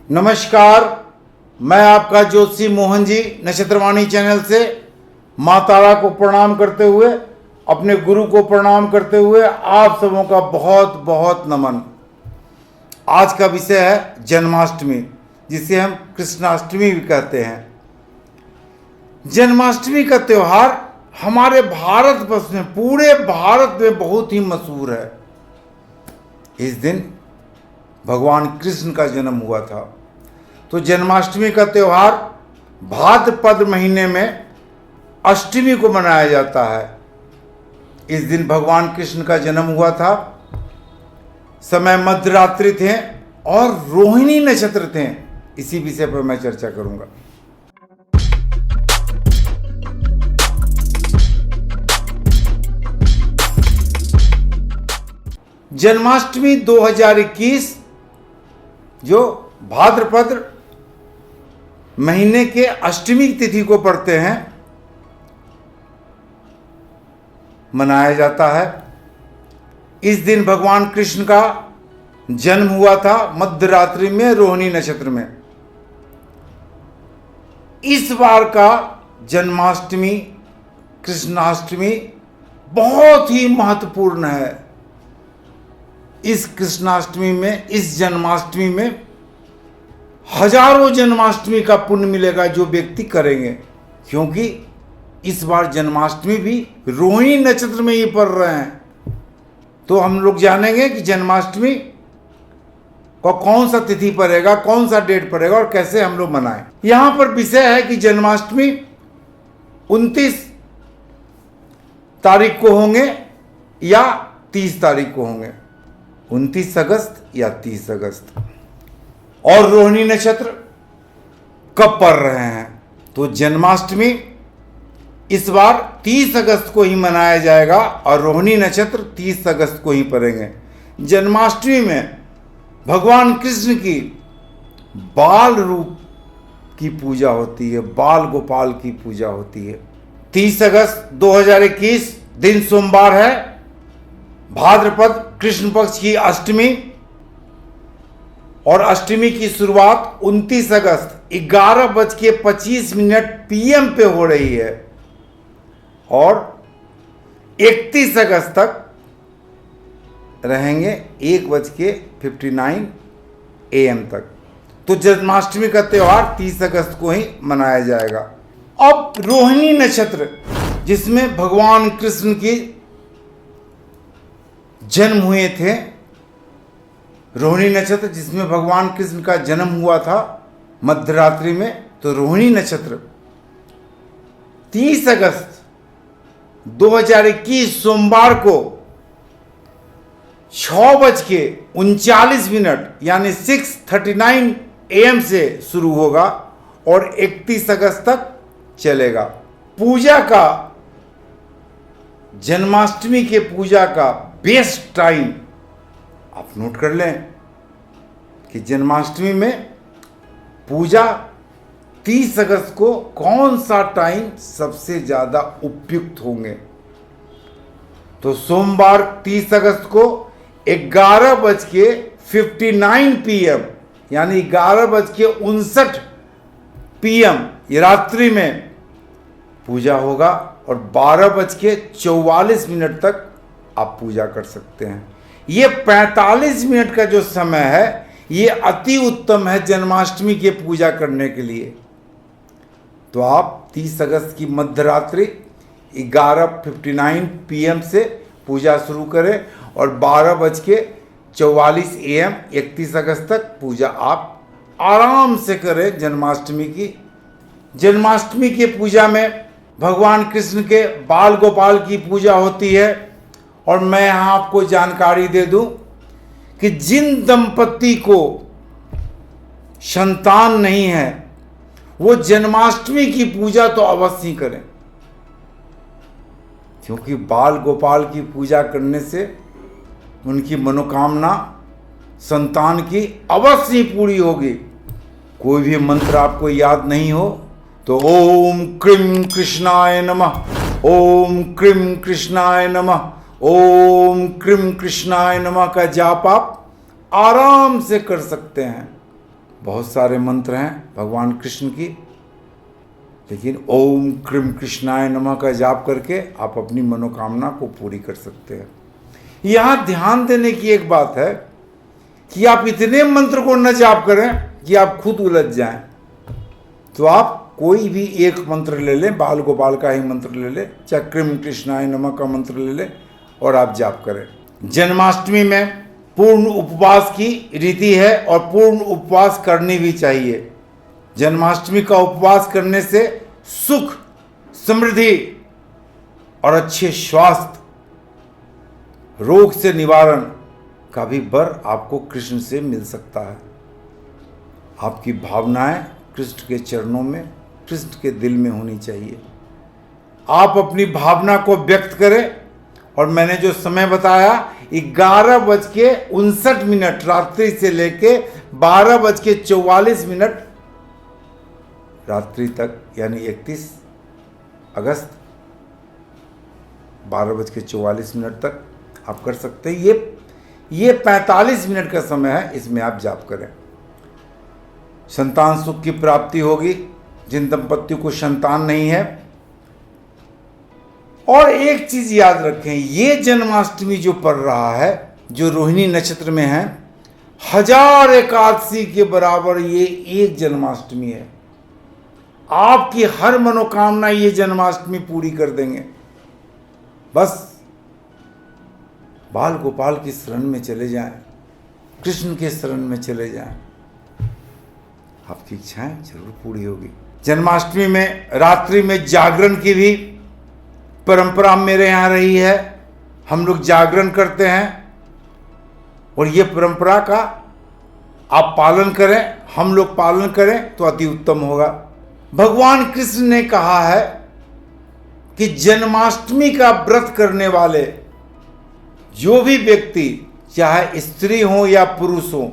नमस्कार, मैं आपका ज्योतिषी मोहन जी नक्षत्रवाणी चैनल से माँ तारा को प्रणाम करते हुए, अपने गुरु को प्रणाम करते हुए आप सबों का बहुत बहुत नमन। आज का विषय है जन्माष्टमी, जिसे हम कृष्णाष्टमी भी कहते हैं। जन्माष्टमी का त्यौहार हमारे भारतवर्ष में, पूरे भारत में बहुत ही मशहूर है। इस दिन भगवान कृष्ण का जन्म हुआ था। तो जन्माष्टमी का त्यौहार भाद्रपद महीने में अष्टमी को मनाया जाता है। इस दिन भगवान कृष्ण का जन्म हुआ था। समय मध्यरात्रि थे और रोहिणी नक्षत्र थे। इसी विषय पर मैं चर्चा करूंगा। जन्माष्टमी 2021 जो भाद्रपद महीने के अष्टमी तिथि को पड़ते हैं, मनाया जाता है। इस दिन भगवान कृष्ण का जन्म हुआ था मध्यरात्रि में रोहिणी नक्षत्र में। इस बार का जन्माष्टमी, कृष्णाष्टमी बहुत ही महत्वपूर्ण है। इस कृष्णाष्टमी में, इस जन्माष्टमी में हजारों जन्माष्टमी का पुण्य मिलेगा जो व्यक्ति करेंगे, क्योंकि इस बार जन्माष्टमी भी रोहिणी नक्षत्र में ही पड़ रहे हैं। तो हम लोग जानेंगे कि जन्माष्टमी का कौन सा तिथि पड़ेगा, कौन सा डेट पड़ेगा और कैसे हम लोग मनाएं। यहां पर विषय है कि जन्माष्टमी 29 तारीख को होंगे या 30 तारीख को होंगे, 29 अगस्त या 30 अगस्त। और रोहिणी नक्षत्र कब पड़ रहे हैं? तो जन्माष्टमी इस बार 30 अगस्त को ही मनाया जाएगा और रोहिणी नक्षत्र 30 अगस्त को ही पड़ेंगे। जन्माष्टमी में भगवान कृष्ण की बाल रूप की पूजा होती है, बाल गोपाल की पूजा होती है। 30 अगस्त 2021 दिन सोमवार है, भाद्रपद कृष्ण पक्ष की अष्टमी, और अष्टमी की शुरुआत 29 अगस्त 11:25 PM पे हो रही है और 31 अगस्त तक रहेंगे 1:59 AM तक। तो जन्माष्टमी का त्यौहार 30 अगस्त को ही मनाया जाएगा। अब रोहिणी नक्षत्र, जिसमें भगवान कृष्ण की जन्म हुए थे, रोहिणी नक्षत्र जिसमें भगवान कृष्ण का जन्म हुआ था मध्यरात्रि में, तो रोहिणी नक्षत्र 30 अगस्त 2021 सोमवार को 6:39 यानी 6:39 AM से शुरू होगा और 31 अगस्त तक चलेगा। पूजा का, जन्माष्टमी के पूजा का बेस्ट टाइम आप नोट कर लें कि जन्माष्टमी में पूजा 30 अगस्त को कौन सा टाइम सबसे ज़्यादा उपयुक्त होंगे। तो सोमवार 30 अगस्त को 11:59 PM यानी 11:59 PM रात्रि में पूजा होगा और 12:44 तक आप पूजा कर सकते हैं। ये 45 मिनट का जो समय है, ये अति उत्तम है जन्माष्टमी की पूजा करने के लिए। तो आप 30 अगस्त की मध्यरात्रि 11:59 PM से पूजा शुरू करें और 12:44 AM 31 अगस्त तक पूजा आप आराम से करें जन्माष्टमी की। जन्माष्टमी की पूजा में भगवान कृष्ण के बाल गोपाल की पूजा होती है। और मैं यहाँ आपको जानकारी दे दूं कि जिन दंपति को संतान नहीं है, वो जन्माष्टमी की पूजा तो अवश्य ही करें, क्योंकि बाल गोपाल की पूजा करने से उनकी मनोकामना संतान की अवश्य ही पूरी होगी। कोई भी मंत्र आपको याद नहीं हो तो ओम क्रीम कृष्णाय नमः, ओम क्रीम कृष्णाय नमः, ओम क्रीम कृष्णाय नमः का जाप आप आराम से कर सकते हैं। बहुत सारे मंत्र हैं भगवान कृष्ण की, लेकिन ओम क्रीम कृष्णाय नमः का जाप करके आप अपनी मनोकामना को पूरी कर सकते हैं। यहाँ ध्यान देने की एक बात है कि आप इतने मंत्र को न जाप करें कि आप खुद उलझ जाएं। तो आप कोई भी एक मंत्र ले लें, बाल गोपाल का ही मंत्र ले लें, चाहे क्रीम कृष्णाय नमः का मंत्र ले लें और आप जाप करें। जन्माष्टमी में पूर्ण उपवास की रीति है और पूर्ण उपवास करनी भी चाहिए। जन्माष्टमी का उपवास करने से सुख, समृद्धि और अच्छे स्वास्थ्य, रोग से निवारण का भी वर आपको कृष्ण से मिल सकता है। आपकी भावनाएं कृष्ण के चरणों में, कृष्ण के दिल में होनी चाहिए। आप अपनी भावना को व्यक्त करें और मैंने जो समय बताया 11:59 रात्रि से लेके 12:44 रात्रि तक, यानी 31 अगस्त 12:44 तक आप कर सकते हैं। ये 45 मिनट का समय है, इसमें आप जाप करें। संतान सुख की प्राप्ति होगी जिन दंपतियों को संतान नहीं है। और एक चीज याद रखें, ये जन्माष्टमी जो पड़ रहा है, जो रोहिणी नक्षत्र में है, 1000 एकादशी के बराबर ये एक जन्माष्टमी है। आपकी हर मनोकामना ये जन्माष्टमी पूरी कर देंगे। बस बाल गोपाल की शरण में चले जाएं, कृष्ण के शरण में चले जाएं, आपकी इच्छाएं जरूर पूरी होगी। जन्माष्टमी में रात्रि में जागरण की भी परंपरा मेरे यहाँ रही है। हम लोग जागरण करते हैं और ये परंपरा का आप पालन करें, हम लोग पालन करें तो अति उत्तम होगा। भगवान कृष्ण ने कहा है कि जन्माष्टमी का व्रत करने वाले जो भी व्यक्ति, चाहे स्त्री हो या पुरुष हो,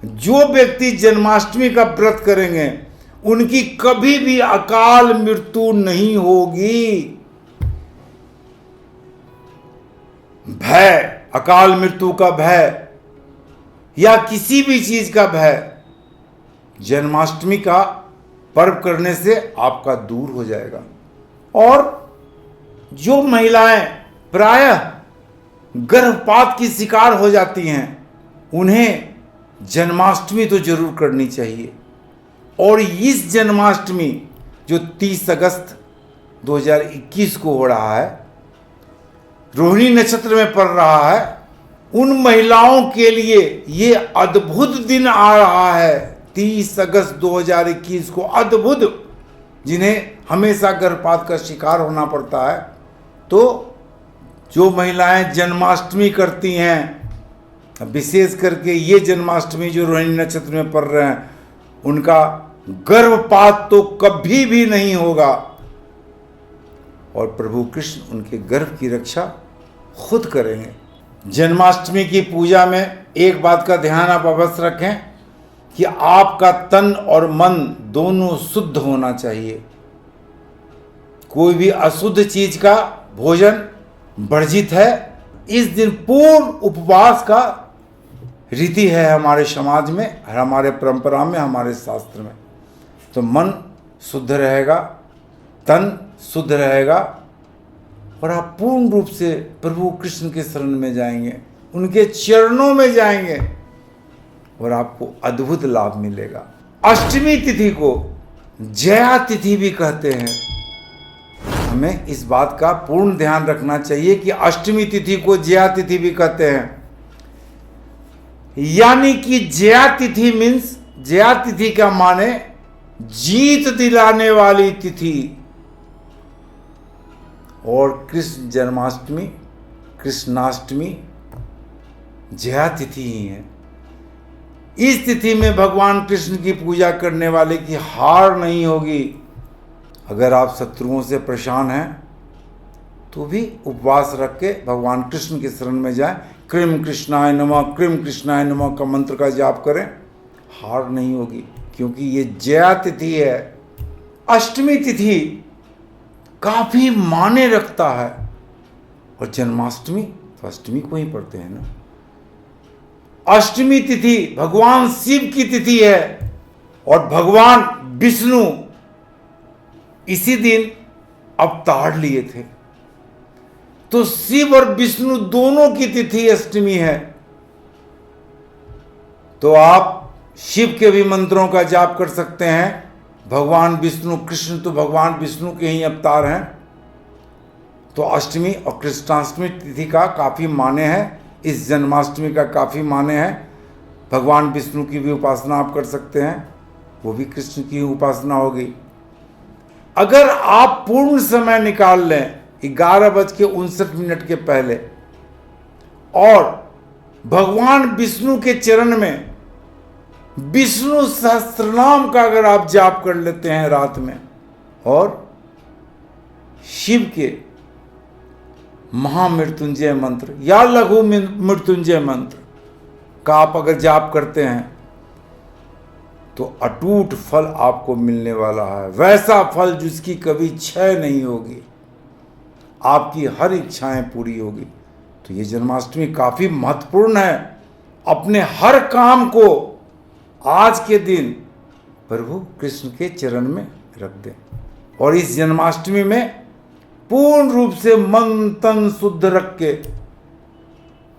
जो व्यक्ति जन्माष्टमी का व्रत करेंगे उनकी कभी भी अकाल मृत्यु नहीं होगी। भय, अकाल मृत्यु का भय या किसी भी चीज का भय जन्माष्टमी का पर्व करने से आपका दूर हो जाएगा। और जो महिलाएं प्रायः गर्भपात की शिकार हो जाती हैं, उन्हें जन्माष्टमी तो जरूर करनी चाहिए। और इस जन्माष्टमी जो 30 अगस्त 2021 को हो रहा है, रोहिणी नक्षत्र में पड़ रहा है, उन महिलाओं के लिए ये अद्भुत दिन आ रहा है। 30 अगस्त 2021 को अद्भुत, जिन्हें हमेशा गर्भपात का शिकार होना पड़ता है, तो जो महिलाएं जन्माष्टमी करती हैं, विशेष करके ये जन्माष्टमी जो रोहिणी नक्षत्र में पड़ रहे हैं, उनका गर्भपात तो कभी भी नहीं होगा और प्रभु कृष्ण उनके गर्भ की रक्षा खुद करेंगे। जन्माष्टमी की पूजा में एक बात का ध्यान आप अवश्य रखें कि आपका तन और मन दोनों शुद्ध होना चाहिए। कोई भी अशुद्ध चीज का भोजन वर्जित है। इस दिन पूर्ण उपवास का रीति है हमारे समाज में, हमारे परंपरा में, हमारे शास्त्र में। तो मन शुद्ध रहेगा, तन शुद्ध रहेगा और आप पूर्ण रूप से प्रभु कृष्ण के शरण में जाएंगे, उनके चरणों में जाएंगे और आपको अद्भुत लाभ मिलेगा। अष्टमी तिथि को जया तिथि भी कहते हैं। हमें इस बात का पूर्ण ध्यान रखना चाहिए कि अष्टमी तिथि को जया तिथि भी कहते हैं। यानी कि जया तिथि मीन्स, जया तिथि का माने जीत दिलाने वाली तिथि। और कृष्ण जन्माष्टमी, कृष्णाष्टमी जया तिथि ही है। इस तिथि में भगवान कृष्ण की पूजा करने वाले की हार नहीं होगी। अगर आप शत्रुओं से परेशान हैं तो भी उपवास रख के भगवान कृष्ण के शरण में जाएं, क्रीम कृष्णाय नमः, क्रीम कृष्णाय नमः का मंत्र का जाप करें, हार नहीं होगी, क्योंकि ये जया तिथि है। अष्टमी तिथि काफी माने रखता है और जन्माष्टमी तो अष्टमी को ही पढ़ते हैं ना। अष्टमी तिथि भगवान शिव की तिथि है और भगवान विष्णु इसी दिन अवतार लिए थे। तो शिव और विष्णु दोनों की तिथि अष्टमी है। तो आप शिव के भी मंत्रों का जाप कर सकते हैं। भगवान विष्णु, कृष्ण तो भगवान विष्णु के ही अवतार हैं। तो अष्टमी और कृष्णाष्टमी तिथि का काफ़ी मान्य है। इस जन्माष्टमी का काफ़ी मान्य है। भगवान विष्णु की भी उपासना आप कर सकते हैं, वो भी कृष्ण की उपासना होगी। अगर आप पूर्ण समय निकाल लें 11:59 के पहले और भगवान विष्णु के चरण में विष्णु सहस्त्रनाम का अगर आप जाप कर लेते हैं रात में, और शिव के महामृत्युंजय मंत्र या लघु मृत्युंजय मंत्र का आप अगर जाप करते हैं तो अटूट फल आपको मिलने वाला है। वैसा फल जिसकी कभी क्षय नहीं होगी, आपकी हर इच्छाएं पूरी होगी। तो ये जन्माष्टमी काफ़ी महत्वपूर्ण है। अपने हर काम को आज के दिन प्रभु कृष्ण के चरण में रख दें और इस जन्माष्टमी में पूर्ण रूप से मन तन शुद्ध रख के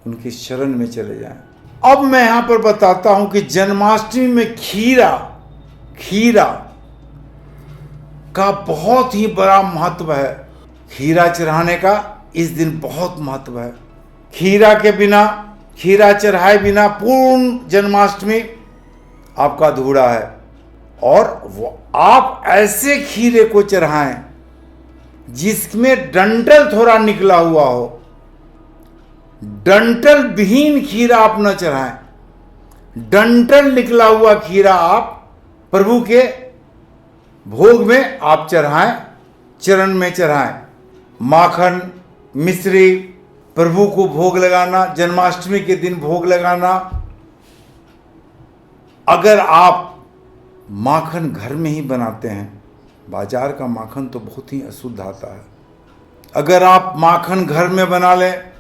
उनके शरण में चले जाएं। अब मैं यहां पर बताता हूं कि जन्माष्टमी में खीरा का बहुत ही बड़ा महत्व है। खीरा चढ़ाने का इस दिन बहुत महत्व है। खीरा चढ़ाए बिना पूर्ण जन्माष्टमी आपका अधूरा है। और वो आप ऐसे खीरे को चढ़ाएं जिसमें डंठल थोड़ा निकला हुआ हो। डंठल विहीन खीरा आप न चढ़ाएं। डंठल निकला हुआ खीरा आप प्रभु के भोग में आप चढ़ाएं, चरण में चढ़ाएं। माखन, मिश्री प्रभु को भोग लगाना, जन्माष्टमी के दिन भोग लगाना। अगर आप माखन घर में ही बनाते हैं, बाजार का माखन तो बहुत ही अशुद्ध आता है। अगर आप माखन घर में बना लें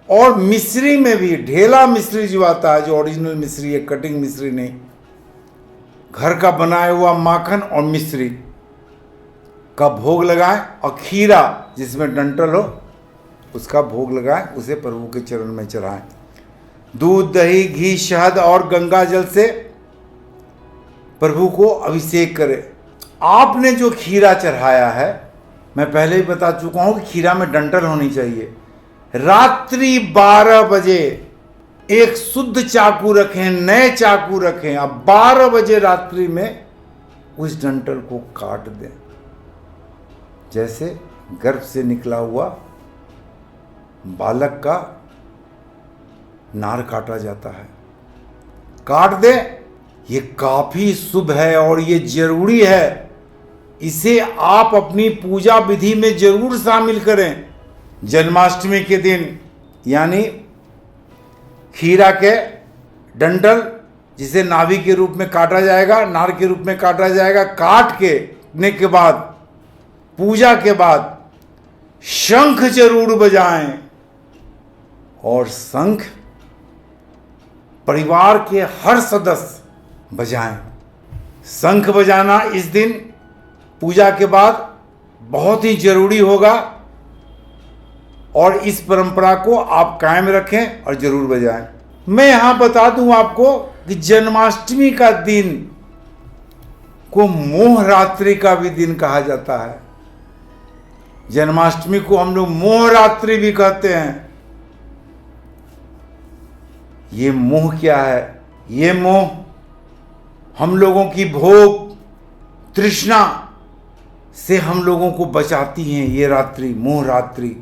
और मिश्री में भी ढेला मिश्री जो आता है, जो ओरिजिनल मिश्री है, कटिंग मिश्री नहीं, घर का बनाया हुआ माखन और मिश्री का भोग लगाएं और खीरा जिसमें डंठल हो उसका भोग लगाएं, उसे प्रभु के चरण में चढ़ाएं। दूध, दही, घी, शहद और गंगा जल से प्रभु को अभिषेक करें। आपने जो खीरा चढ़ाया है, मैं पहले ही बता चुका हूं कि खीरा में डंठल होनी चाहिए। रात्रि 12 बजे एक शुद्ध चाकू रखें, नए चाकू रखें। अब 12 बजे रात्रि में उस डंठल को काट दें, जैसे गर्भ से निकला हुआ बालक का नार काटा जाता है। काट दे। ये काफी शुभ है और ये जरूरी है। इसे आप अपनी पूजा विधि में जरूर शामिल करें। जन्माष्टमी के दिन यानी खीरा के डंठल जिसे नाभि के रूप में काटा जाएगा, नार के रूप में काटा जाएगा, काट के बाद पूजा के बाद शंख जरूर बजाएं। और शंख परिवार के हर सदस्य बजाएं। शंख बजाना इस दिन पूजा के बाद बहुत ही जरूरी होगा और इस परंपरा को आप कायम रखें और जरूर बजाएं। मैं यहां बता दूं आपको कि जन्माष्टमी का दिन को मोह रात्रि का भी दिन कहा जाता है। जन्माष्टमी को हम लोग मोह रात्रि भी कहते हैं। ये मोह क्या है? ये मोह हम लोगों की भोग तृष्णा से हम लोगों को बचाती हैं। ये रात्रि, मोह रात्रि।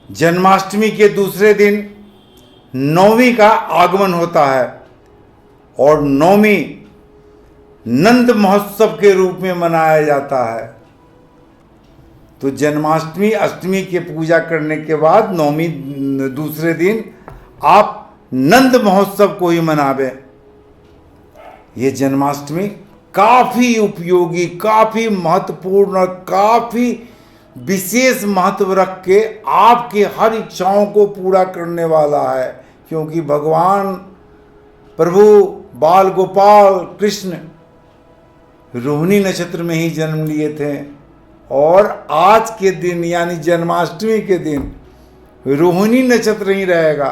जन्माष्टमी के दूसरे दिन नवमी का आगमन होता है और नवमी नंद महोत्सव के रूप में मनाया जाता है। तो जन्माष्टमी, अष्टमी के पूजा करने के बाद नवमी दूसरे दिन आप नंद महोत्सव को ही मनावें। ये जन्माष्टमी काफी उपयोगी, काफी महत्वपूर्ण, काफी विशेष महत्व रख के आपके हर इच्छाओं को पूरा करने वाला है। क्योंकि भगवान प्रभु बाल गोपाल कृष्ण रोहिणी नक्षत्र में ही जन्म लिए थे और आज के दिन यानी जन्माष्टमी के दिन रोहिणी नक्षत्र ही रहेगा।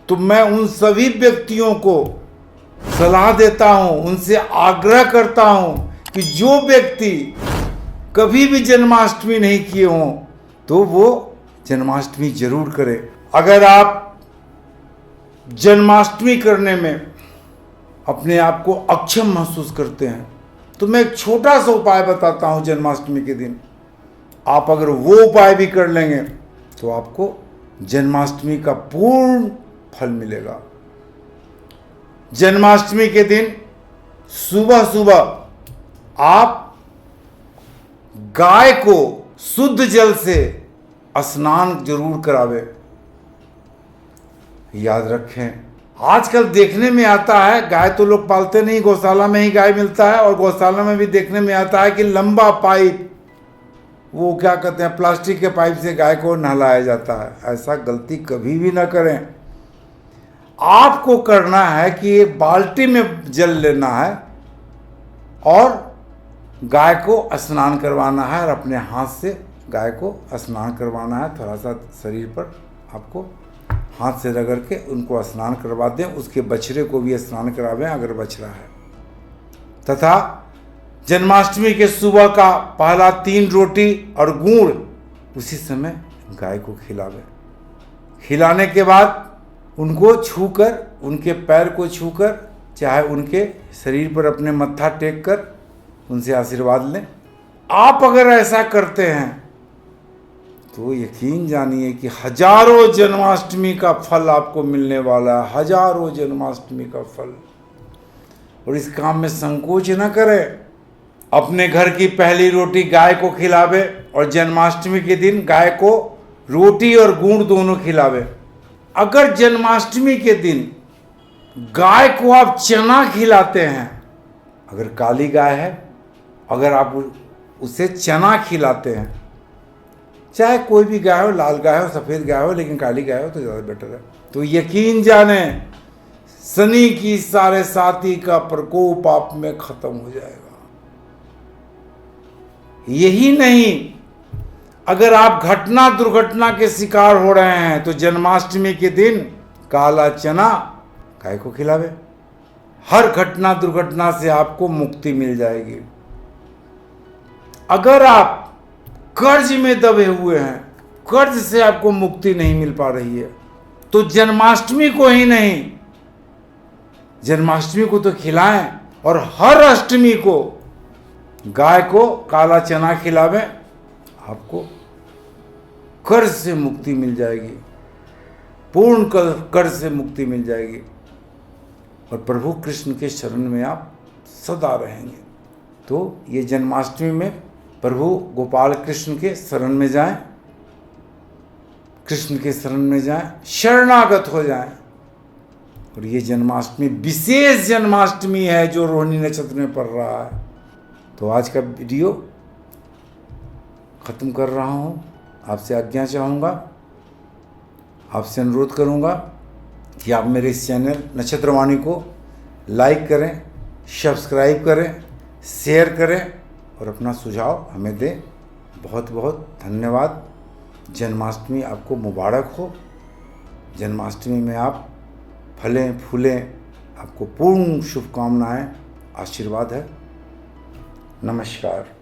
तो मैं उन सभी व्यक्तियों को सलाह देता हूं, उनसे आग्रह करता हूं कि जो व्यक्ति कभी भी जन्माष्टमी नहीं किए हों तो वो जन्माष्टमी जरूर करें। अगर आप जन्माष्टमी करने में अपने आप को अक्षम महसूस करते हैं तो मैं एक छोटा सा उपाय बताता हूं जन्माष्टमी के दिन। आप अगर वो उपाय भी कर लेंगे तो आपको जन्माष्टमी का पूर्ण फल मिलेगा। जन्माष्टमी के दिन सुबह सुबह आप गाय को शुद्ध जल से स्नान जरूर करावे। याद रखें, आजकल देखने में आता है, गाय तो लोग पालते नहीं, गौशाला में ही गाय मिलता है और गौशाला में भी देखने में आता है कि लंबा पाइप, वो क्या कहते हैं, प्लास्टिक के पाइप से गाय को नहलाया जाता है। ऐसा गलती कभी भी ना करें। आपको करना है कि एक बाल्टी में जल लेना है और गाय को स्नान करवाना है और अपने हाथ से गाय को स्नान करवाना है। थोड़ा सा शरीर पर आपको हाथ से रगड़ के उनको स्नान करवा दें। उसके बछड़े को भी स्नान करावें अगर बछड़ा है। तथा जन्माष्टमी के सुबह का पहला 3 रोटी और गुड़ उसी समय गाय को खिलावें। खिलाने के बाद उनको छूकर, उनके पैर को छूकर, चाहे उनके शरीर पर अपने मत्था टेक कर उनसे आशीर्वाद लें। आप अगर ऐसा करते हैं तो यकीन जानिए कि हजारों जन्माष्टमी का फल आपको मिलने वाला है, हजारों जन्माष्टमी का फल। और इस काम में संकोच न करें। अपने घर की पहली रोटी गाय को खिलावे और जन्माष्टमी के दिन गाय को रोटी और गुड़ दोनों खिलावे। अगर जन्माष्टमी के दिन गाय को आप चना खिलाते हैं, अगर काली गाय है, अगर आप उसे चना खिलाते हैं, चाहे कोई भी गाय हो, लाल गाय हो, सफ़ेद गाय हो, लेकिन काली गाय हो तो ज़्यादा बेटर है, तो यकीन जाने शनि की साढ़े साती का प्रकोप आप में खत्म हो जाएगा। यही नहीं, अगर आप घटना दुर्घटना के शिकार हो रहे हैं तो जन्माष्टमी के दिन काला चना गाय को खिलावे। हर घटना दुर्घटना से आपको मुक्ति मिल जाएगी। अगर आप कर्ज में दबे हुए हैं, कर्ज से आपको मुक्ति नहीं मिल पा रही है, तो जन्माष्टमी को ही नहीं, जन्माष्टमी को तो खिलाएं और हर अष्टमी को गाय को काला चना खिलावें। आपको कर्ज से मुक्ति मिल जाएगी, पूर्ण कर्ज से मुक्ति मिल जाएगी और प्रभु कृष्ण के शरण में आप सदा रहेंगे। तो ये जन्माष्टमी में प्रभु गोपाल कृष्ण के शरण में जाएं, कृष्ण के शरण में जाएं, शरणागत हो जाएं। और ये जन्माष्टमी विशेष जन्माष्टमी है जो रोहिणी नक्षत्र में पड़ रहा है। तो आज का वीडियो ख़त्म कर रहा हूँ। आपसे आज्ञा चाहूँगा, आपसे अनुरोध करूँगा कि आप मेरे इस चैनल नक्षत्रवाणी को लाइक करें, सब्सक्राइब करें, शेयर करें और अपना सुझाव हमें दें। बहुत बहुत धन्यवाद। जन्माष्टमी आपको मुबारक हो। जन्माष्टमी में आप फलें फूलें, आपको पूर्ण शुभकामनाएं, आशीर्वाद है। नमस्कार।